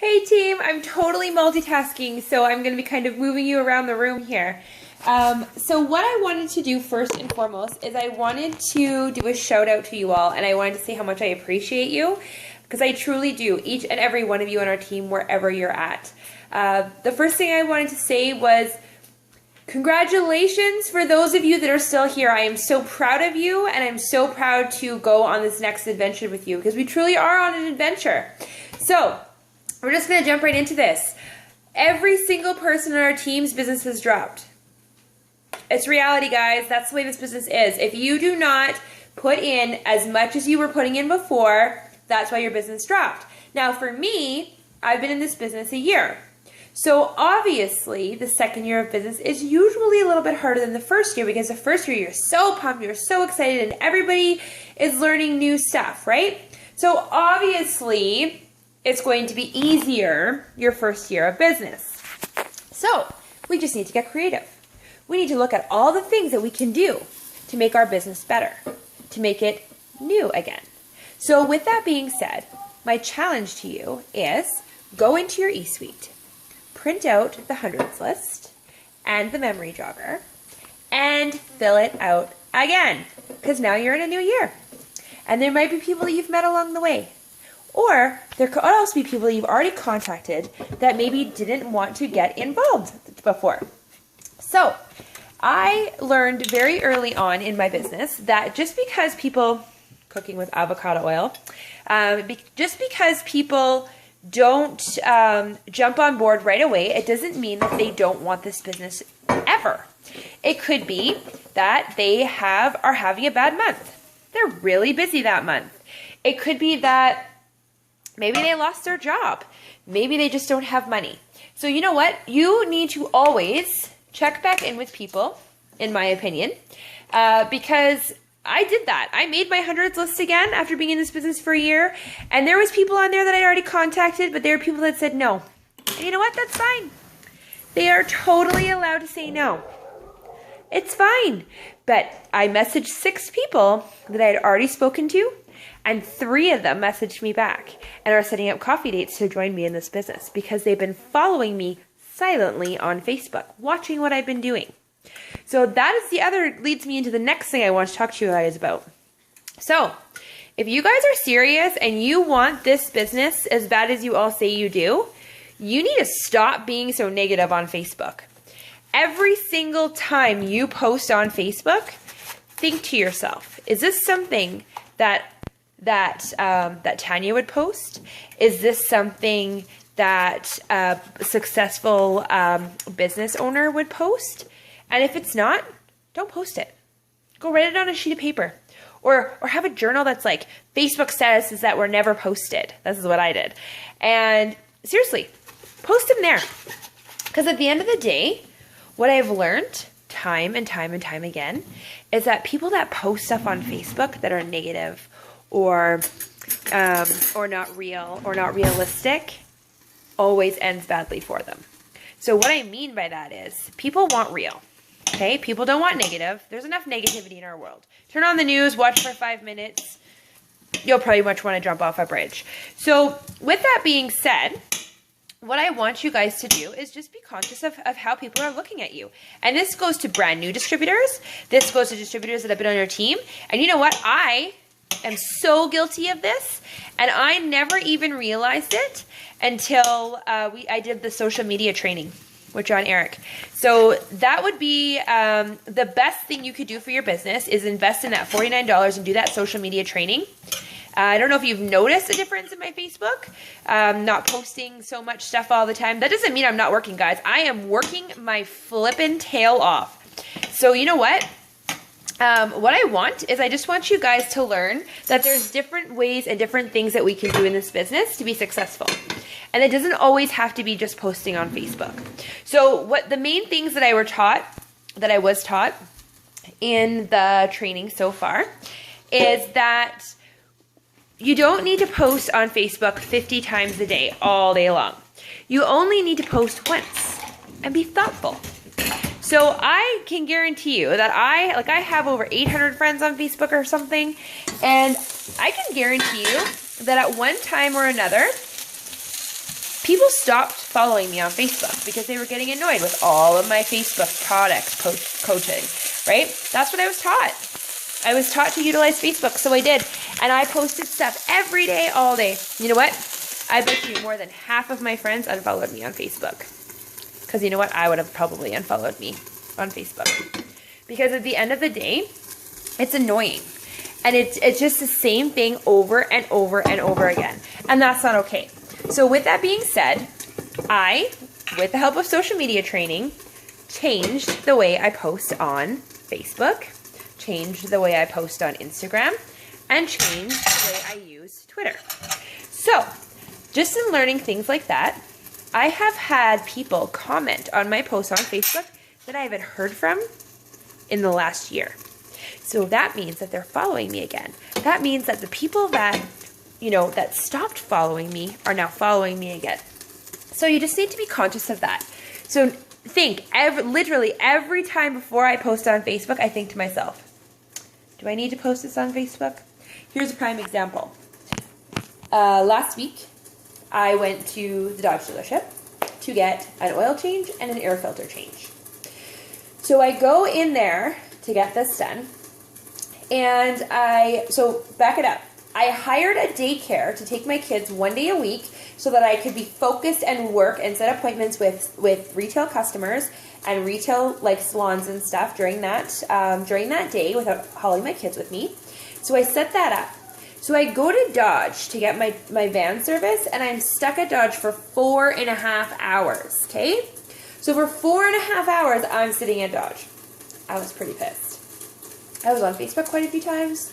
Hey team, I'm totally multitasking, so I'm going to be kind of moving you around the room here. So what I wanted to do first and foremost is I wanted to do a shout out to you all, and I wanted to say how much I appreciate you, because I truly do, each and every one of you on our team, wherever you're at. The first thing I wanted to say was congratulations for those of you that are still here. I am so proud of you, and I'm so proud to go on this next adventure with you, because we truly are on an adventure. So we're just going to jump right into this. Every single person in our team's business has dropped. It's reality, guys. That's the way this business is. If you do not put in as much as you were putting in before, that's why your business dropped. Now, for me, I've been in this business a year. So obviously, the second year of business is usually a little bit harder than the first year, because the first year you're so pumped, you're so excited, and everybody is learning new stuff, right? So obviously, it's going to be easier your first year of business. So we just need to get creative. We need to look at all the things that we can do to make our business better, to make it new again. So with that being said, my challenge to you is go into your eSuite, print out the hundreds list and the memory jogger, and fill it out again, because now you're in a new year. And there might be people that you've met along the way. Or there could also be people you've already contacted that maybe didn't want to get involved before. So I learned very early on in my business that just because people, cooking with avocado oil, just because people don't jump on board right away, it doesn't mean that they don't want this business ever. It could be that they are having a bad month. They're really busy that month. It could be that maybe they lost their job. Maybe they just don't have money. So you know what? You need to always check back in with people, in my opinion, because I did that. I made my hundreds list again after being in this business for a year, and there was people on there that I already contacted, but there were people that said no. And you know what? That's fine. They are totally allowed to say no. It's fine. But I messaged 6 people that I had already spoken to, and 3 of them messaged me back and are setting up coffee dates to join me in this business because they've been following me silently on Facebook, watching what I've been doing. So that is leads me into the next thing I want to talk to you guys about. So if you guys are serious and you want this business as bad as you all say you do, you need to stop being so negative on Facebook. Every single time you post on Facebook, think to yourself, is this something that Tanya would post? Is this something that a successful business owner would post? And if it's not, don't post it. Go write it on a sheet of paper. Or have a journal that's like, Facebook statuses that were never posted. This is what I did. And seriously, post them there. Because at the end of the day, what I've learned time and time and time again is that people that post stuff on Facebook that are negative or not real or not realistic always ends badly for them. So what I mean by that is people want real. Okay? People don't want negative. There's enough negativity in our world. Turn on the news, watch for 5 minutes. You'll pretty much want to jump off a bridge. So with that being said, what I want you guys to do is just be conscious of how people are looking at you. And this goes to brand new distributors. This goes to distributors that have been on your team. And you know what? I am so guilty of this. And I never even realized it until I did the social media training with John Eric. So that would be the best thing you could do for your business is invest in that $49 and do that social media training. I don't know if you've noticed a difference in my Facebook. Not posting so much stuff all the time. That doesn't mean I'm not working, guys. I am working my flippin' tail off. So you know what? What I want is I just want you guys to learn that there's different ways and different things that we can do in this business to be successful. And it doesn't always have to be just posting on Facebook. So what the main things that I was taught in the training so far is that you don't need to post on Facebook 50 times a day, all day long. You only need to post once and be thoughtful. So I can guarantee you that I have over 800 friends on Facebook or something, and I can guarantee you that at one time or another, people stopped following me on Facebook because they were getting annoyed with all of my Facebook product coaching, right? That's what I was taught. I was taught to utilize Facebook, so I did. And I posted stuff every day, all day. You know what? I bet you more than half of my friends unfollowed me on Facebook. Because you know what? I would have probably unfollowed me on Facebook. Because at the end of the day, it's annoying. And it's just the same thing over and over and over again. And that's not okay. So with that being said, I, with the help of social media training, changed the way I post on Facebook, changed the way I post on Instagram, and changed the way I use Twitter. So just in learning things like that, I have had people comment on my posts on Facebook that I haven't heard from in the last year. So that means that they're following me again. That means that the people that, that stopped following me are now following me again. So you just need to be conscious of that. So think, literally every time before I post on Facebook, I think to myself, do I need to post this on Facebook? Here's a prime example. Last week, I went to the Dodge dealership to get an oil change and an air filter change. So I go in there to get this done. And so back it up. I hired a daycare to take my kids one day a week so that I could be focused and work and set appointments with retail customers and retail salons and stuff during that day without hauling my kids with me. So I set that up. So I go to Dodge to get my van service, and I'm stuck at Dodge for 4.5 hours, okay? So for 4.5 hours, I'm sitting at Dodge. I was pretty pissed. I was on Facebook quite a few times.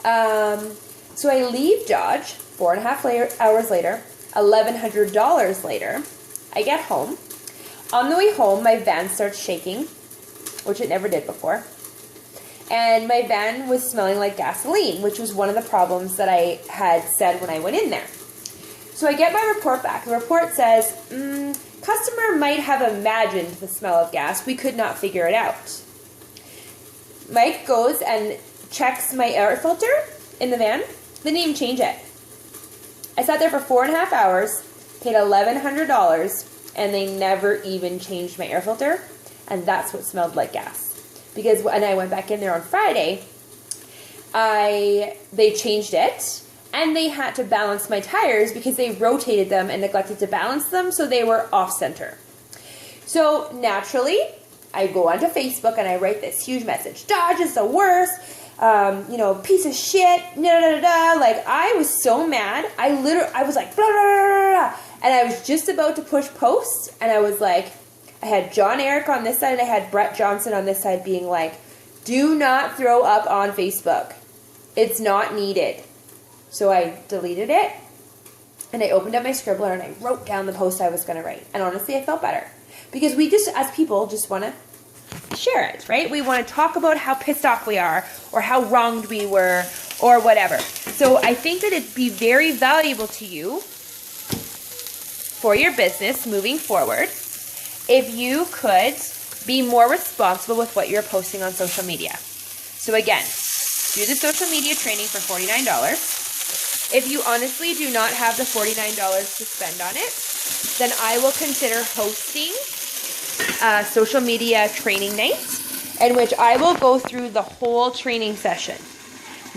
So I leave Dodge 4.5 hours later, $1,100 later. I get home. On the way home, my van starts shaking, which it never did before. And my van was smelling like gasoline, which was one of the problems that I had said when I went in there. So I get my report back. The report says, customer might have imagined the smell of gas. We could not figure it out. Mike goes and checks my air filter in the van. They didn't even change it. I sat there for 4.5 hours, paid $1,100, and they never even changed my air filter. And that's what smelled like gas. Because when I went back in there on Friday, they changed it, and they had to balance my tires because they rotated them and neglected to balance them, so they were off-center. So naturally, I go onto Facebook and I write this huge message. Dodge is the worst, piece of shit, Like, I was so mad. I was like, blah, blah, blah, blah. And I was just about to push post, and I was like, I had John Eric on this side, and I had Brett Johnson on this side being like, do not throw up on Facebook. It's not needed. So I deleted it, and I opened up my scribbler, and I wrote down the post I was going to write. And honestly, I felt better. Because we just, as people, just want to share it, right? We want to talk about how pissed off we are, or how wronged we were, or whatever. So I think that it'd be very valuable to you for your business moving forward if you could be more responsible with what you're posting on social media. So again, do the social media training for $49. If you honestly do not have the $49 to spend on it, then I will consider hosting a social media training night in which I will go through the whole training session.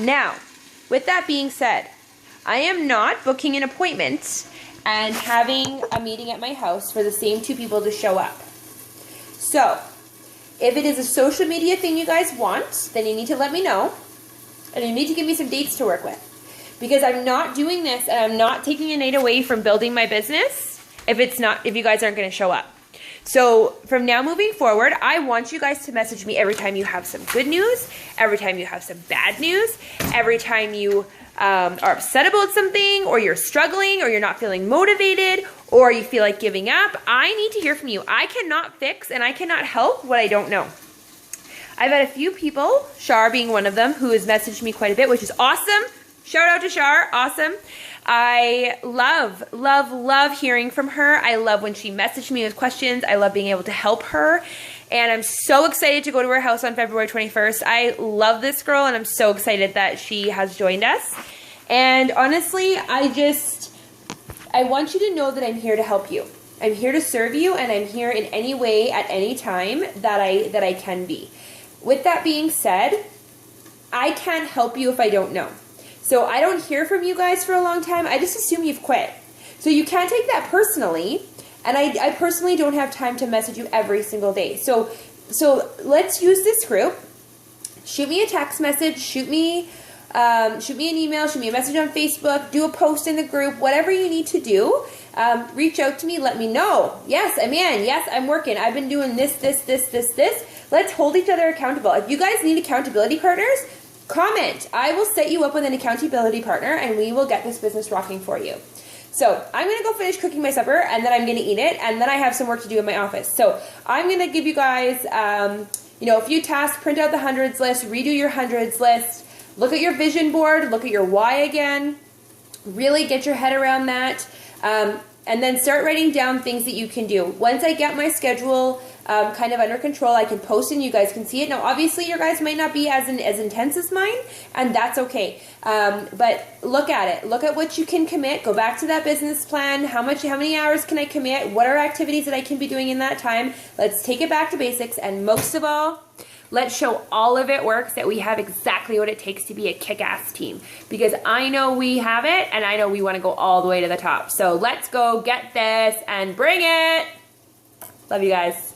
Now, with that being said, I am not booking an appointment and having a meeting at my house for the same two people to show up. So, if it is a social media thing you guys want, then you need to let me know, and you need to give me some dates to work with. Because I'm not doing this, and I'm not taking a night away from building my business if you guys aren't going to show up. So from now moving forward, I want you guys to message me every time you have some good news, every time you have some bad news, every time you are upset about something, or you're struggling, or you're not feeling motivated, or you feel like giving up. I need to hear from you. I cannot fix and I cannot help what I don't know. I've had a few people, Shar being one of them, who has messaged me quite a bit, which is awesome. Shout out to Shar, awesome. I love hearing from her. I love when she messaged me with questions. I love being able to help her. And I'm so excited to go to her house on February 21st. I love this girl, and I'm so excited that she has joined us. And honestly, I want you to know that I'm here to help you. I'm here to serve you, and I'm here in any way at any time that I can be. With that being said, I can't help you if I don't know. So I don't hear from you guys for a long time. I just assume you've quit. So you can't take that personally, and I personally don't have time to message you every single day. So let's use this group. Shoot me a text message, shoot me an email, shoot me a message on Facebook, do a post in the group, whatever you need to do. Reach out to me, let me know. Yes, I'm in. Yes, I'm working. I've been doing this. Let's hold each other accountable. If you guys need accountability partners, comment. I will set you up with an accountability partner, and we will get this business rocking for you. So I'm going to go finish cooking my supper, and then I'm going to eat it, and then I have some work to do in my office. So I'm going to give you guys a few tasks. Print out the hundreds list, redo your hundreds list, look at your vision board, look at your why again, really get your head around that, and then start writing down things that you can do. Once I get my schedule kind of under control, I can post and you guys can see it. Now, obviously, your guys might not be as intense as mine, and that's okay. But look at it. Look at what you can commit. Go back to that business plan. How many hours can I commit? What are activities that I can be doing in that time? Let's take it back to basics, and most of all, let's show all of it works, that we have exactly what it takes to be a kick-ass team. Because I know we have it, and I know we want to go all the way to the top. So let's go get this and bring it. Love you guys.